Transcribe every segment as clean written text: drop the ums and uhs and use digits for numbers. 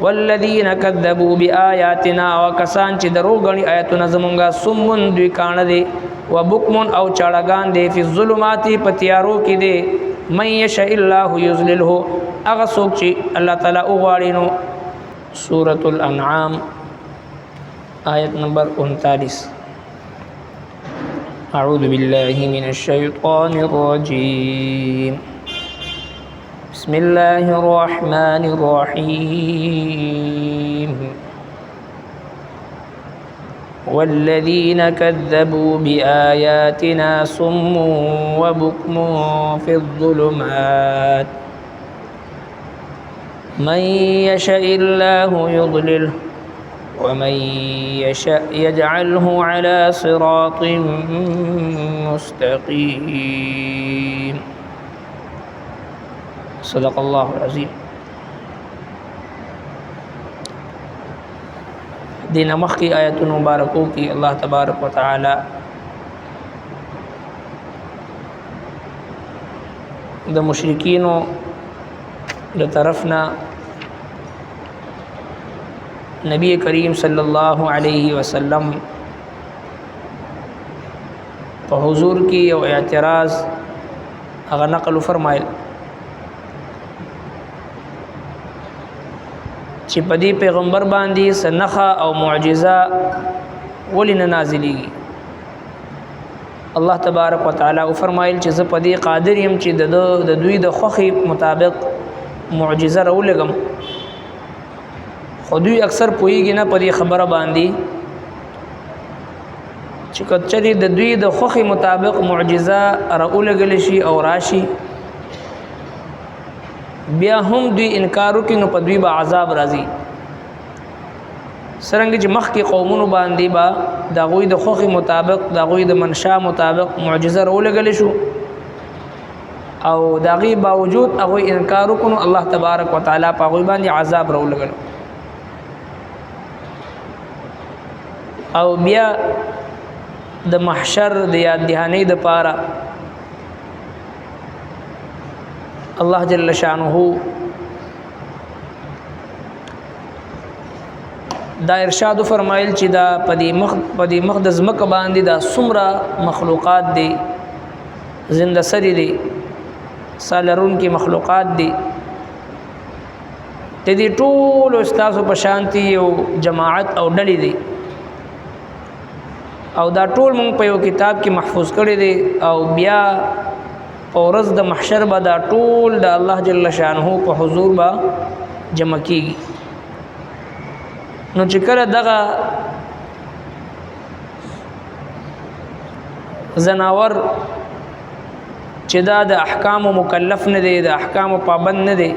والذین کذبوا بآیاتنا وکسان چې درو غني آیاتونه زمونږه سمون دوی کان دي وبکمن او چړګان دي فی الظلمات پتیارو کې دي من یشاء الله یذلله هغه څوک چې الله تعالی وغواړي نو سورۃ الانعام آیت نمبر 39 اعوذ بالله من الشیطان الرجیم بسم الله الرحمن الرحيم والذين كذبوا بآياتنا صم وبكم في الظلمات من يشاء الله يضلله ومن يشاء يجعله على صراط مستقيم صدق الله العظیم. دین مخ کی آیت مبارکوں کی اللہ تبارک و تعالی د مشرکینو د طرفنا نبی کریم صلی اللہ علیہ وسلم په حضور کی او اعتراض هغه نقل فرمایل چې په دې پیغمبر باندې سنخه او معجزه ولنه نازلېږي. الله تبارک وتعالى فرمایل چې زه په دې قادر یم چې د دوی د خوخي مطابق معجزه راولګم، خو دوی اکثر پوهیږي نه په دې خبره باندې چې کچې د دوی د خوخي مطابق معجزه راولګل شي او راشي بیا هم دوی انکار وکړي نو په دوی به عذاب راځي. څرنګه چې مخکې قومونو باندې به د هغوی د خوښې مطابق د هغوی د منشا مطابق معجزه راولګلی شو او د هغې باوجود هغوی انکار وکړو نو الله تبارک وتعالی په هغوی باندې عذاب راولګلو. او بیا د محشر د یاد دهانۍ دپاره الله جل شانه دا ارشاد فرمایل چې دا پدې مقدس مکه باندې دا څومره مخلوقات دي، زنده سری دي، سالرون کې مخلوقات دي، ته دې ټول استاسو په شانتي او جماعت او ډلې دي او دا ټول مونږ په یو کتاب کې محفوظ کړی دي او بیا اورز د محشر به دا ټول د الله جل شانه په حضور به جمع کیږي. نو چې کله دغه زناور چې دا د احکام مکلف نه دی، د احکام پابند نه دی،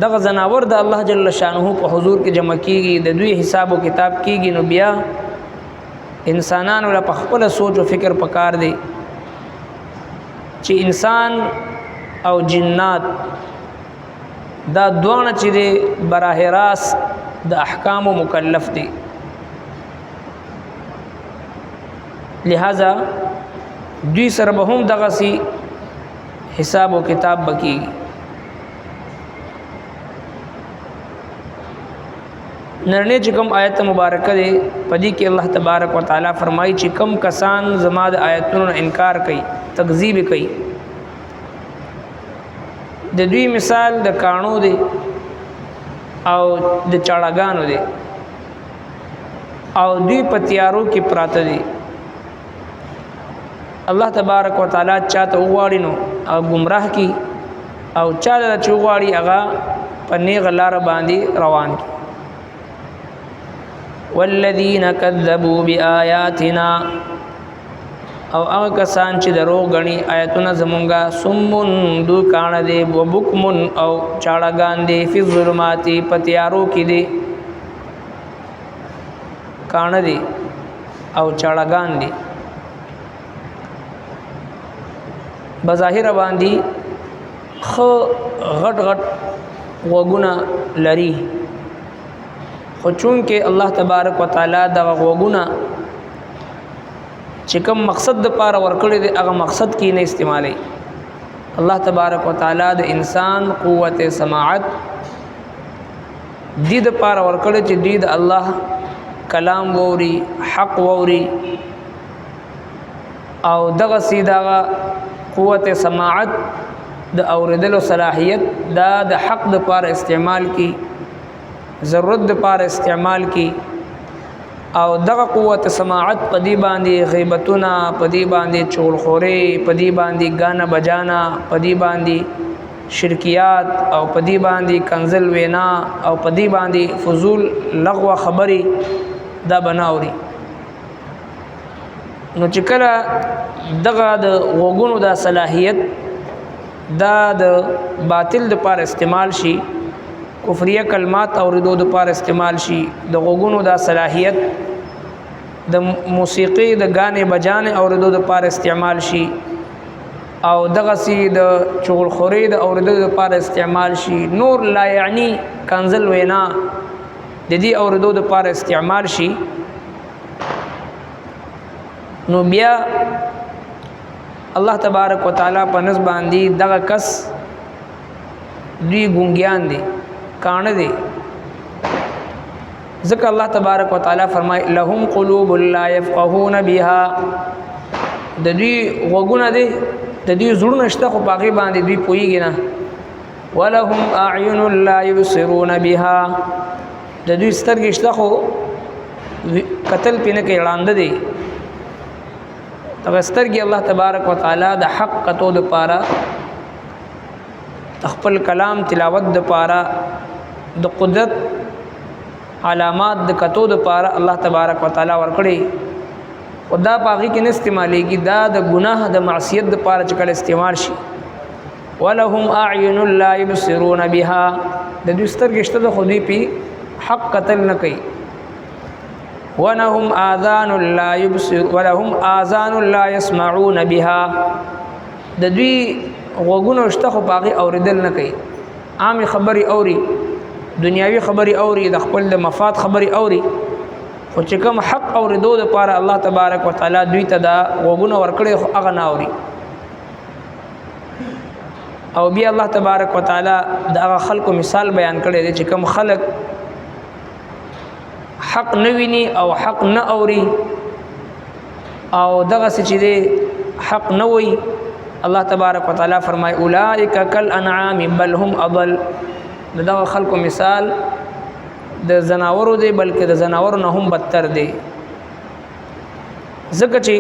دغه زناور د الله جل شانه په حضور کې جمع کیږي، د دوی حساب او کتاب کیږي، نو بیا انسانانو له خپل سوچ او فکر پکار دی چې انسان او جنات دا دوانه چې دی براه راست د احکام مکلف دی. لہذا دوی سره به هم دغه سي حساب او کتاب بکیږي. نرنه چې کوم آیت مبارکه دی پدې کې الله تبارک وتعالى فرمایي چې کم کسان زما د آیتونو انکار کوي، تکذیب کوي، د دوی مثال د کانو دی او د چاړګانو دی او دوی په تیارو کې پراته دي. الله تبارک وتعالى چاته وغواړي نو او گمراه کی او چاته چې وغواړي هغه په نیغه لار باندې روان کی. والذین کذبوا بآیاتنا او هغه کسان چې دروغ غني آیتونه زمونږه سمون دو کان دي وبکمن او چاړګان دي فی الظلمات پتیارو کې دي، کان دي او چاړګان دي. بظاهر باندې خو غټ غټ وګونه لري، خو چون کې الله تبارک وتعالى دا وګونه چې کوم مقصد د پاره ورکړي دی هغه مقصد کې نه استعمالي. الله تبارک وتعالى د انسان قوت سماعت دې دپاره ورکړی چې دوی د الله کلام ووري، حق ووري، او دغسې دغه قوت سماعت د اورېدلو صلاحیت دا د حق دپاره استعمال کی، ضرورت دپاره استعمال کی، او دغه قوت سماعت په دې باندې غیبتونه، په دې باندې چغلخوري، په دې باندې ګانا بجانا، په دې باندې شرکیات، او په دې باندې کنزل وینا، او په دې باندې فضول لغوه خبرې دا بناوري. نو چې کله دغه د غوږونو دا صلاحیت دا د باطل دپاره استعمال شي، کفریه کلمات اوریدو دپاره استعمال شي، د غوږونو دا صلاحیت د موسیقي د غانې بجانې اوریدو دپاره استعمال شي، او دغسې د چغلخوري د اوریدو دپاره استعمال شي، نور لا یعنی کنزل وینا د دې اوریدو دپاره استعمال شي، نو بیا الله تبارک وتعالی په نس باندې دغه کس دوی ګونګیان دي، کاڼه دي. ځکه الله تبارک وتعالی فرمایي لهم قلوب لا يفقهون بها، د دوی غوږونه دي، د دوی زړونه شته خو په هغې باندې دوی پوهېږي نه. ولهم اعین لا یبصرون بها، د دوی سترګې شته خو قتل پې نه کوي، ړانده دی. دغه سترګې الله تبارک وتعالی د حق کتو دپاره، د خپل کلام تلاوت دپاره، د قدرت علامات د کتو دپاره الله تبارک وتعالی ورکړي، خو دا په هغې کې نه استعمالیږي، دا د ګناه د معصیت دپاره چې کله استعمال شي. ولهم اعین لا یبصرون بها، د دوی سترګې شته ده خو دوی پې حق قتل نه کوي. ولهم آذان لا يسمعون بها، د دوی غوږونه شته خو په هغې اورېدل نه کوي، عامې خبرې اوري، دنیاوي خبرې اوري، د خپل د مفاد خبرې اوري، خو چې کوم حق اورېدو دپاره الله تبارک وتعالی دوی ته دا غوږونه ورکړي خو هغه نه اوري. او بیا الله تبارک وتعالی د هغه خلکو مثال بیان کړی دی چې کوم خلک حق نه ویني او حق نه اوري، او دغسې چې دی حق نه وي، الله تبارک وتعالی فرمایي اولئک کالانعام بل هم اضل، د دغه خلکو مثال د زناورو دی، بلکې د زناورو نه هم بدتر دی. ځکه چې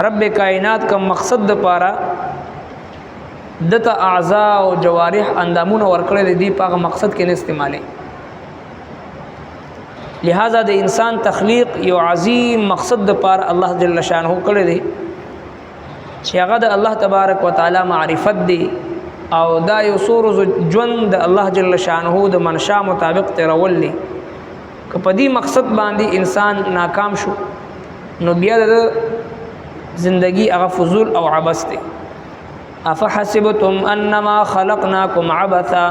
رب کائنات کوم مقصد دپاره دته اعضاء او جوارح اندامونه ورکړی دی، په هغه مقصد کې نه استعمالي. لہذا د انسان تخلیق یو عظیم مقصد دپاره الله جل شانه کړی دی، چې هغه د الله تبارک وتعالی معرفت دی، او دا یو څو ورځو ژوند د الله جل شانه د منشا مطابق تېرول دی. که په دې مقصد باندې انسان ناکام شو، نو بیا د زندگی هغه فضول او عبث دی. افحسبتم انما خلقناکم عبثا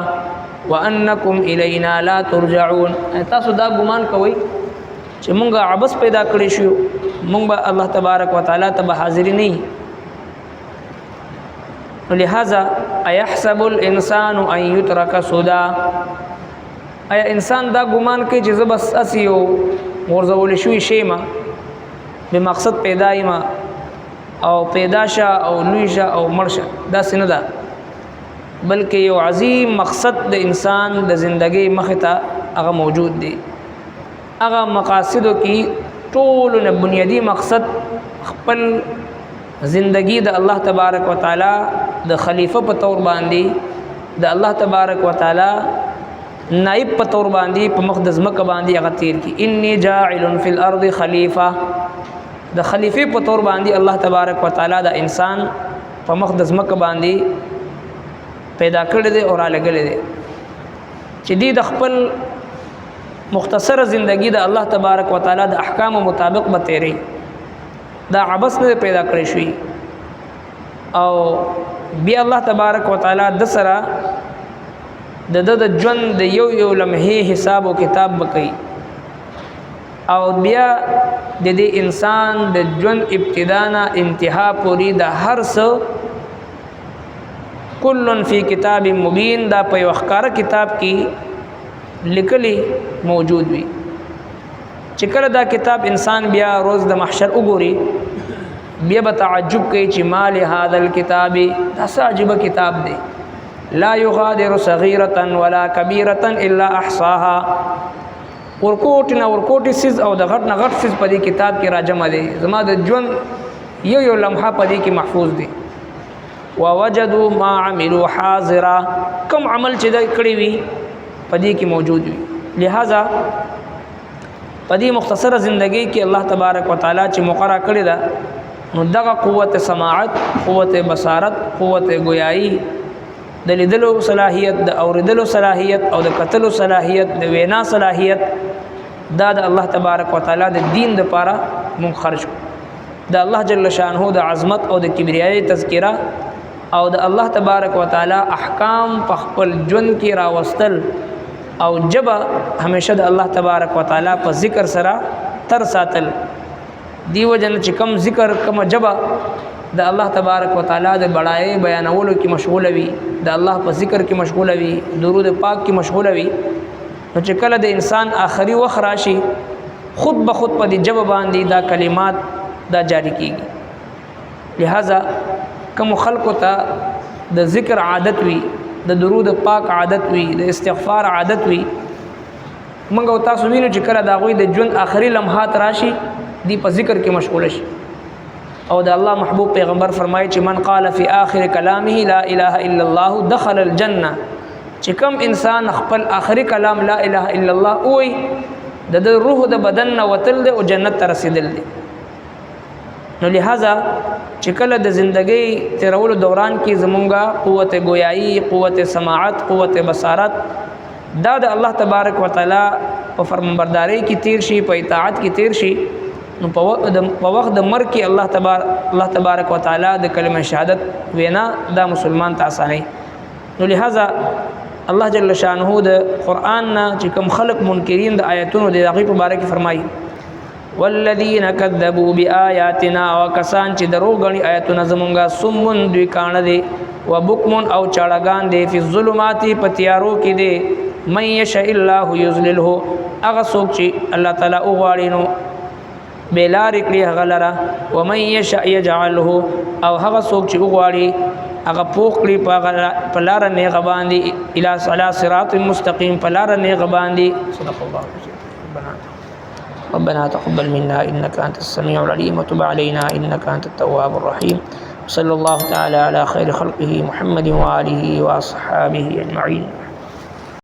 وانکم الینا لا ترجعون، تاسو دا ګمان کوئ چې مونږ عبث پیدا کړی شو، مونږ به الله تبارک وتعالی ته به حاضر نه یو. لہذا ایحسب الانسان ان یترک سدى، ایا انسان دا ګمان کوي چې زه بس اسې یو غورځولی شوی شی ما به مقصد پیدا یما او پیدا شه او لوی شه او مړ شه، داسې نه ده، بلکې یو عظیم مقصد د انسان د زندګۍ مخې ته هغه موجود دی. هغه مقاصدو کې ټولو نه بنیادي مقصد خپل زندگی د الله تبارک وتعالی د خلیفہ په طور باندې، د الله تبارک وتعالی نائب په طور باندې په مقدس مکه باندې هغه تیر کی. انی جاعل فی الارض خلیفہ، د خلیفہ په طور باندې الله تبارک وتعالی د انسان په مقدس مکه باندې پیدا کړی دی او را لګلی دی، چې دی د خپل مختصر زندگی د الله تبارک وتعالی د احکام مطابق به تیری، دا عبث نه پیدا کړی شوی. او بیا الله تبارک وتعالی د سره د ژوند د یو یو لمحې حساب او کتاب وکړي، او بیا د دې انسان د ژوند ابتدا نه انتها پورې د هر څه کل فی کتاب مبین، دا په یو ښکاره کتاب کې لیکلی موجود وي چې کله دا کتاب انسان بیا روز د محشر وګوري بیا به تعجب کوي چې مال هذا الكتاب دا څه عجیب کتاب دی لا یغادر صغیرة ولا کبیرة الا احصاها ورکوټ سیز او د غټ نه غټ سیز په دې کتاب کې راجمع دی زما د ژوند یو لمحه په دې کې محفوظ دی ووجدوا ما عملوا حاضرا کم عمل چې دا کړی وي په دې کې موجود وي لہذا په دې مختصره زندگی کې الله تبارک وتعالى چې مقرره کړی دا نو دغه قوت سماعت قوت بصارت قوت گویایی د لیدلو صلاحیت د اوریدلو صلاحیت او د کتلو صلاحیت د وینا صلاحیت دا د الله تبارک وتعالى د دین د پاره مونږ خرج د الله جل شانه د عظمت او د کبریای تذکرہ او د الله تبارک وتعالى احکام په خپل ژوند کې راوستل او جبا همیشه د الله تبارک وتعالى په ذکر سره تر ساتل دیو جن چې کم ذکر کم جبا د الله تبارک وتعالى د بڑای بیانولو کې مشغول وي د الله په ذکر کې مشغول وي درود پاک کې مشغول وي نو چې کله د انسان آخري وخت راشي خود به خود په دې جبا باندې دا کلمات دا جاری کیږي لہذا کوم خلق ته د ذکر عادت وي د درود پاک عادت وي د استغفار عادت وي موږ او تاسو وینو چې کله دا غوي د ژوند آخري لمحات راشي دی په ذکر کې مشغول شي او د الله محبوب پیغمبر فرمایي چې من قال فی آخر کلامه لا اله الا الله دخل الجنه چې کوم انسان خپل آخري کلام لا اله الا الله وي د روح د بدن نه وتل دی او جنت ته رسیدل دی نو لہذا چې کله د زندګۍ تیرولو دوران کې زمونږه قوت گویایی قوت سماعت قوت بصارت دا د الله تبارک وتعالى په فرمانبرداري کې تیر شي په اطاعت کې تیر شي نو په وخت د مرګ کې الله تبارک وتعالى د کلمه شهادت وینا دا مسلمان ته اسانه نو لہذا الله جل شانه د قران نه چې کوم خلق منکرین د آیاتونو د هغه په باره کې فرمایي والذین کذبوا بآیاتنا وکسان چې درو غني آیاتونه زمونږه سمون دوی کان دي وبکمن او چړګان دي فی الظلمات پتیارو کې دي من یشاء الله یذلله هغه څوک چې الله تعالی وغواړي نو بلار کړي هغه لره ومن یشاء یجعله او هغه څوک چې وغواړي هغه پوخ کړي په لار نه غباندي الی صراط مستقیم په لار نه غباندي صدق الله ربنا تقبل منا إنك أنت السميع العليم وتب علينا إنك أنت التواب الرحيم صلى الله تعالى على خير خلقه محمد وآله وأصحابه أجمعين